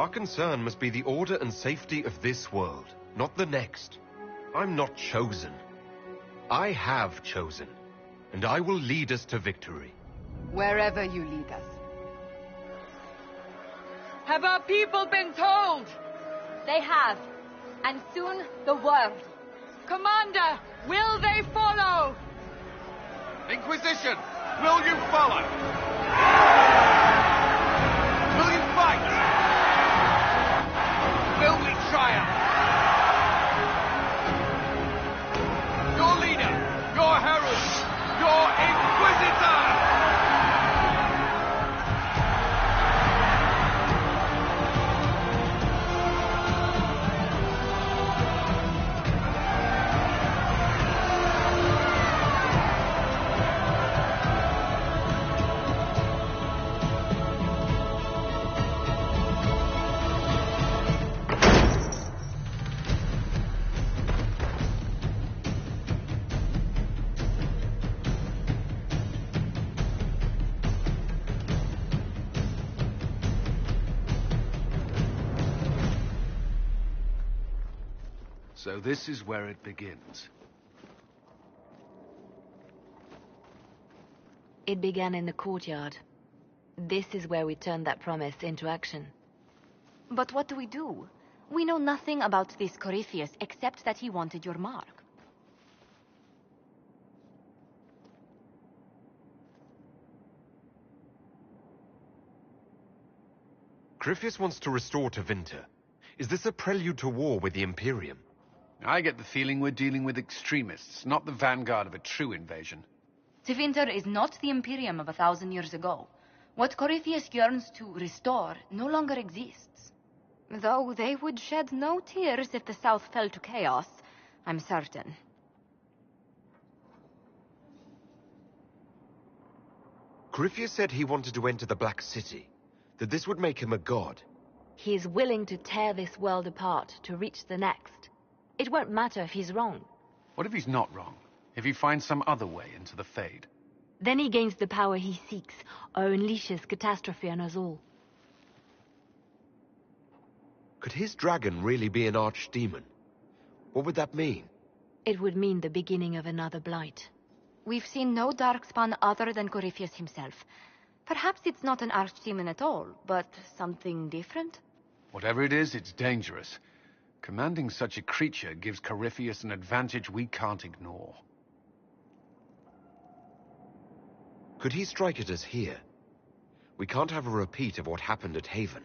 Our concern must be the order and safety of this world, not the next. I'm not chosen. I have chosen, and I will lead us to victory. Wherever you lead us. Have our people been told? They have, and soon the world. Commander, will they follow? Inquisition, will you follow? Will you fight? Will we triumph? Your leader, your herald, your Inquisitor! So this is where it begins. It began in the courtyard. This is where we turned that promise into action. But what do? We know nothing about this Corypheus except that he wanted your mark. Corypheus wants to restore Tevinter. Is this a prelude to war with the Imperium? I get the feeling we're dealing with extremists, not the vanguard of a true invasion. Tevinter is not the Imperium of 1,000 years ago. What Corypheus yearns to restore no longer exists. Though they would shed no tears if the South fell to chaos, I'm certain. Corypheus said he wanted to enter the Black City, that this would make him a god. He is willing to tear this world apart to reach the next. It won't matter if he's wrong. What if he's not wrong? If he finds some other way into the Fade? Then he gains the power he seeks, or unleashes catastrophe on us all. Could his dragon really be an archdemon? What would that mean? It would mean the beginning of another blight. We've seen no darkspawn other than Corypheus himself. Perhaps it's not an archdemon at all, but something different? Whatever it is, it's dangerous. Commanding such a creature gives Corypheus an advantage we can't ignore. Could he strike at us here? We can't have a repeat of what happened at Haven.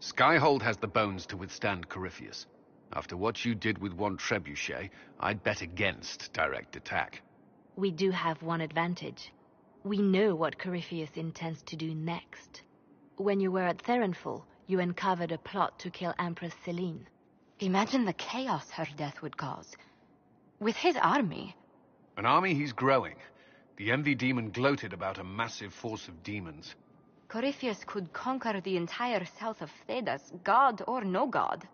Skyhold has the bones to withstand Corypheus. After what you did with one trebuchet, I'd bet against direct attack. We do have one advantage. We know what Corypheus intends to do next. When you were at Therenfall, you uncovered a plot to kill Empress Selene. Imagine the chaos her death would cause. With his army. An army he's growing. The Envy Demon gloated about a massive force of demons. Corypheus could conquer the entire south of Thedas, god or no god.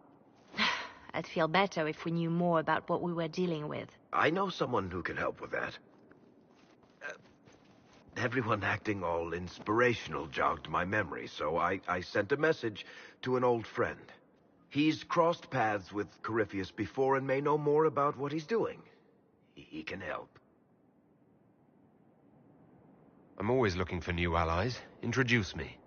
I'd feel better if we knew more about what we were dealing with. I know someone who can help with that. Everyone acting all inspirational jogged my memory, so I sent a message to an old friend. He's crossed paths with Corypheus before and may know more about what he's doing. He can help. I'm always looking for new allies. Introduce me.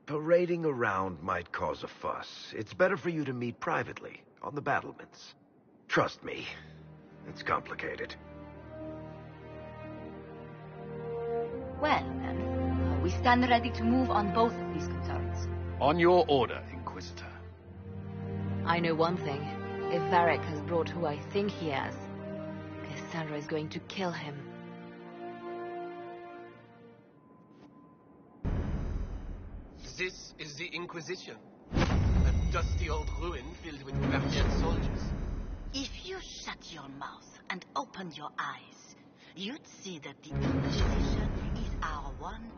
Parading around might cause a fuss. It's better for you to meet privately, on the battlements. Trust me, it's complicated. Well, then, we stand ready to move on both of these concerns. On your order, Inquisitor. I know one thing. If Varric has brought who I think he has, Cassandra is going to kill him. This is the Inquisition. A dusty old ruin filled with Guardian soldiers. If you shut your mouth and open your eyes, you'd see that the Inquisition is our one